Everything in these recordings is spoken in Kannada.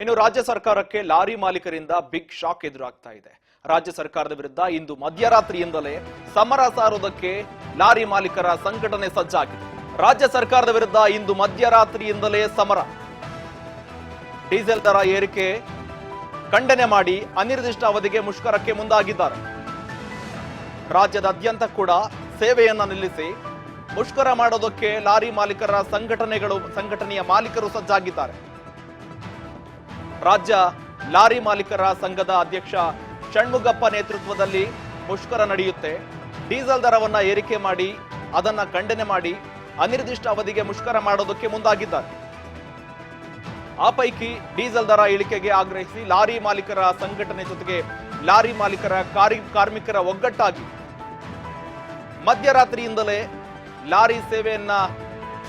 ಇನ್ನು ರಾಜ್ಯ ಸರ್ಕಾರಕ್ಕೆ ಲಾರಿ ಮಾಲೀಕರಿಂದ ಬಿಗ್ ಶಾಕ್ ಎದುರಾಗ್ತಾ ಇದೆ. ರಾಜ್ಯ ಸರ್ಕಾರದ ವಿರುದ್ಧ ಇಂದು ಮಧ್ಯರಾತ್ರಿಯಿಂದಲೇ ಸಮರ ಸಾರುವುದಕ್ಕೆ ಲಾರಿ ಮಾಲೀಕರ ಸಂಘಟನೆ ಸಜ್ಜಾಗಿದೆ. ರಾಜ್ಯ ಸರ್ಕಾರದ ವಿರುದ್ಧ ಇಂದು ಮಧ್ಯರಾತ್ರಿಯಿಂದಲೇ ಸಮರ. ಡೀಸೆಲ್ ದರ ಏರಿಕೆ ಖಂಡನೆ ಮಾಡಿ ಅನಿರ್ದಿಷ್ಟ ಅವಧಿಗೆ ಮುಷ್ಕರಕ್ಕೆ ಮುಂದಾಗಿದ್ದಾರೆ. ರಾಜ್ಯದಾದ್ಯಂತ ಕೂಡ ಸೇವೆಯನ್ನ ನಿಲ್ಲಿಸಿ ಮುಷ್ಕರ ಮಾಡೋದಕ್ಕೆ ಲಾರಿ ಮಾಲೀಕರ ಸಂಘಟನೆಯ ಮಾಲೀಕರು ಸಜ್ಜಾಗಿದ್ದಾರೆ. ರಾಜ್ಯ ಲಾರಿ ಮಾಲೀಕರ ಸಂಘದ ಅಧ್ಯಕ್ಷ ಷಣ್ಮುಗಪ್ಪ ನೇತೃತ್ವದಲ್ಲಿ ಮುಷ್ಕರ ನಡೆಯುತ್ತೆ. ಡೀಸೆಲ್ ದರವನ್ನ ಏರಿಕೆ ಮಾಡಿ ಅದನ್ನ ಖಂಡನೆ ಮಾಡಿ ಅನಿರ್ದಿಷ್ಟ ಅವಧಿಗೆ ಮುಷ್ಕರ ಮಾಡೋದಕ್ಕೆ ಮುಂದಾಗಿದ್ದಾರೆ. ಆ ಪೈಕಿ ಡೀಸೆಲ್ ದರ ಇಳಿಕೆಗೆ ಆಗ್ರಹಿಸಿ ಲಾರಿ ಮಾಲೀಕರ ಸಂಘಟನೆ ಜೊತೆಗೆ ಲಾರಿ ಮಾಲೀಕರ ಕಾರ್ಮಿಕರ ಒಗ್ಗಟ್ಟಾಗಿ ಮಧ್ಯರಾತ್ರಿಯಿಂದಲೇ ಲಾರಿ ಸೇವೆಯನ್ನ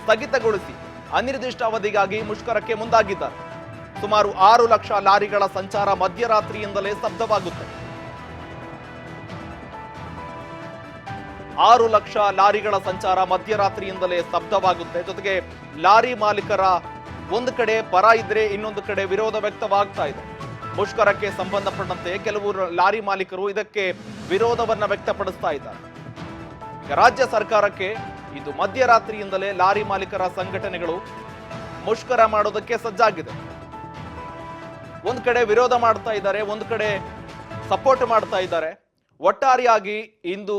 ಸ್ಥಗಿತಗೊಳಿಸಿ ಅನಿರ್ದಿಷ್ಟ ಅವಧಿಗಾಗಿ ಮುಷ್ಕರಕ್ಕೆ ಮುಂದಾಗಿದ್ದಾರೆ. ಸುಮಾರು 6 ಲಕ್ಷ ಲಾರಿಗಳ ಸಂಚಾರ ಮಧ್ಯರಾತ್ರಿಯಿಂದಲೇ ಸ್ತಬ್ಧವಾಗುತ್ತೆ. 6 ಲಕ್ಷ ಲಾರಿಗಳ ಸಂಚಾರ ಮಧ್ಯರಾತ್ರಿಯಿಂದಲೇ ಸ್ತಬ್ಧವಾಗುತ್ತೆ. ಜೊತೆಗೆ ಲಾರಿ ಮಾಲೀಕರ ಒಂದು ಕಡೆ ಪರ ಇದ್ರೆ ಇನ್ನೊಂದು ಕಡೆ ವಿರೋಧ ವ್ಯಕ್ತವಾಗ್ತಾ ಇದೆ. ಮುಷ್ಕರಕ್ಕೆ ಸಂಬಂಧಪಟ್ಟಂತೆ ಕೆಲವು ಲಾರಿ ಮಾಲೀಕರು ಇದಕ್ಕೆ ವಿರೋಧವನ್ನ ವ್ಯಕ್ತಪಡಿಸ್ತಾ ಇದ್ದಾರೆ. ರಾಜ್ಯ ಸರ್ಕಾರಕ್ಕೆ ಇದು ಮಧ್ಯರಾತ್ರಿಯಿಂದಲೇ ಲಾರಿ ಮಾಲೀಕರ ಸಂಘಟನೆಗಳು ಮುಷ್ಕರ ಮಾಡೋದಕ್ಕೆ ಸಜ್ಜಾಗಿದೆ. ಒಂದ್ ಕಡೆ ವಿರೋಧ ಮಾಡ್ತಾ ಇದ್ದಾರೆ, ಒಂದು ಕಡೆ ಸಪೋರ್ಟ್ ಮಾಡ್ತಾ ಇದ್ದಾರೆ. ಒಟ್ಟಾರೆಯಾಗಿ ಇಂದು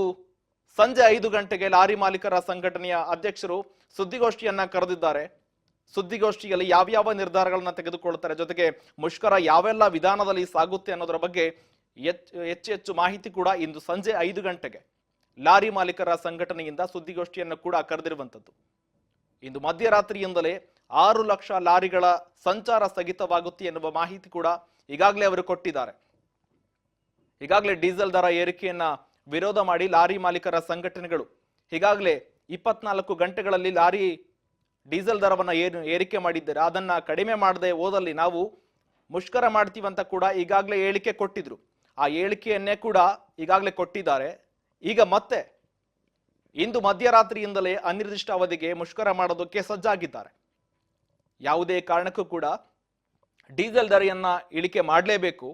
ಸಂಜೆ 5 ಗಂಟೆಗೆ ಲಾರಿ ಮಾಲೀಕರ ಸಂಘಟನೆಯ ಅಧ್ಯಕ್ಷರು ಸುದ್ದಿಗೋಷ್ಠಿಯನ್ನ ಕರೆದಿದ್ದಾರೆ. ಸುದ್ದಿಗೋಷ್ಠಿಯಲ್ಲಿ ಯಾವ್ಯಾವ ನಿರ್ಧಾರಗಳನ್ನ ತೆಗೆದುಕೊಳ್ತಾರೆ, ಜೊತೆಗೆ ಮುಷ್ಕರ ಯಾವೆಲ್ಲ ವಿಧಾನದಲ್ಲಿ ಸಾಗುತ್ತೆ ಅನ್ನೋದರ ಬಗ್ಗೆ ಹೆಚ್ಚು ಮಾಹಿತಿ ಕೂಡ ಇಂದು ಸಂಜೆ 5 ಗಂಟೆಗೆ ಲಾರಿ ಮಾಲೀಕರ ಸಂಘಟನೆಯಿಂದ ಸುದ್ದಿಗೋಷ್ಠಿಯನ್ನು ಕೂಡ ಕರೆದಿರುವಂತದ್ದು. ಇಂದು ಮಧ್ಯರಾತ್ರಿಯಿಂದಲೇ 6 ಲಕ್ಷ ಲಾರಿಗಳ ಸಂಚಾರ ಸ್ಥಗಿತವಾಗುತ್ತೆ ಎನ್ನುವ ಮಾಹಿತಿ ಕೂಡ ಈಗಾಗಲೇ ಅವರು ಕೊಟ್ಟಿದ್ದಾರೆ. ಈಗಾಗಲೇ ಡೀಸೆಲ್ ದರ ಏರಿಕೆಯನ್ನ ವಿರೋಧ ಮಾಡಿ ಲಾರಿ ಮಾಲೀಕರ ಸಂಘಟನೆಗಳು ಈಗಾಗಲೇ 24 ಗಂಟೆಗಳಲ್ಲಿ ಲಾರಿ ಡೀಸೆಲ್ ದರವನ್ನ ಏರಿಕೆ ಮಾಡಿದ್ದಾರೆ. ಅದನ್ನ ಕಡಿಮೆ ಮಾಡದೆ ಹೋದಲ್ಲಿ ನಾವು ಮುಷ್ಕರ ಮಾಡ್ತೀವಂತ ಕೂಡ ಈಗಾಗಲೇ ಹೇಳಿಕೆ ಕೊಟ್ಟಿದ್ರು. ಆ ಹೇಳಿಕೆಯನ್ನೇ ಕೂಡ ಈಗಾಗಲೇ ಕೊಟ್ಟಿದ್ದಾರೆ. ಈಗ ಮತ್ತೆ ಇಂದು ಮಧ್ಯರಾತ್ರಿಯಿಂದಲೇ ಅನಿರ್ದಿಷ್ಟ ಅವಧಿಗೆ ಮುಷ್ಕರ ಮಾಡೋದಕ್ಕೆ ಸಜ್ಜಾಗಿದ್ದಾರೆ. ಯಾವುದೇ ಕಾರಣಕ್ಕೂ ಕೂಡ ಡೀಸೆಲ್ ದರವನ್ನ ಇಳಿಕೆ ಮಾಡಲೇಬೇಕು.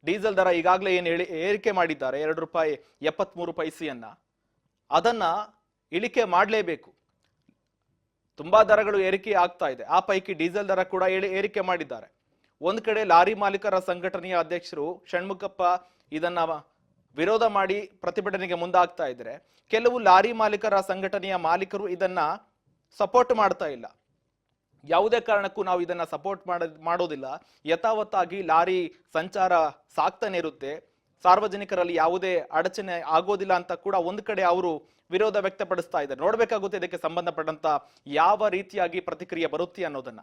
ಡೀಸೆಲ್ ದರ ಈಗಾಗಲೇ ಏನು ಏರಿಕೆ ಮಾಡಿದ್ದಾರೆ ₹2.73 ಅದನ್ನ ಇಳಿಕೆ ಮಾಡಲೇಬೇಕು. ತುಂಬಾ ದರಗಳು ಏರಿಕೆ ಆಗ್ತಾ ಇದೆ. ಆ ಪೈಕಿ ಡೀಸೆಲ್ ದರ ಕೂಡ ಏರಿಕೆ ಮಾಡಿದ್ದಾರೆ. ಒಂದ್ ಕಡೆ ಲಾರಿ ಮಾಲೀಕರ ಸಂಘಟನೆಯ ಅಧ್ಯಕ್ಷರು ಷಣ್ಮುಗಪ್ಪ ಇದನ್ನ ವಿರೋಧ ಮಾಡಿ ಪ್ರತಿಭಟನೆಗೆ ಮುಂದಾಗ್ತಾ ಇದ್ರೆ, ಕೆಲವು ಲಾರಿ ಮಾಲೀಕರ ಸಂಘಟನೆಯ ಮಾಲೀಕರು ಇದನ್ನ ಸಪೋರ್ಟ್ ಮಾಡ್ತಾ ಇಲ್ಲ. ಯಾವುದೇ ಕಾರಣಕ್ಕೂ ನಾವು ಇದನ್ನ ಸಪೋರ್ಟ್ ಮಾಡೋದಿಲ್ಲ, ಯಥಾವತ್ತಾಗಿ ಲಾರಿ ಸಂಚಾರ ಸಾಕ್ತಾನೆ ಇರುತ್ತೆ, ಸಾರ್ವಜನಿಕರಲ್ಲಿ ಯಾವುದೇ ಅಡಚಣೆ ಆಗೋದಿಲ್ಲ ಅಂತ ಕೂಡ ಒಂದು ಕಡೆ ಅವರು ವಿರೋಧ ವ್ಯಕ್ತಪಡಿಸ್ತಾ ಇದ್ದಾರೆ. ನೋಡ್ಬೇಕಾಗುತ್ತೆ ಇದಕ್ಕೆ ಸಂಬಂಧಪಟ್ಟಂತ ಯಾವ ರೀತಿಯಾಗಿ ಪ್ರತಿಕ್ರಿಯೆ ಬರುತ್ತೆ ಅನ್ನೋದನ್ನ.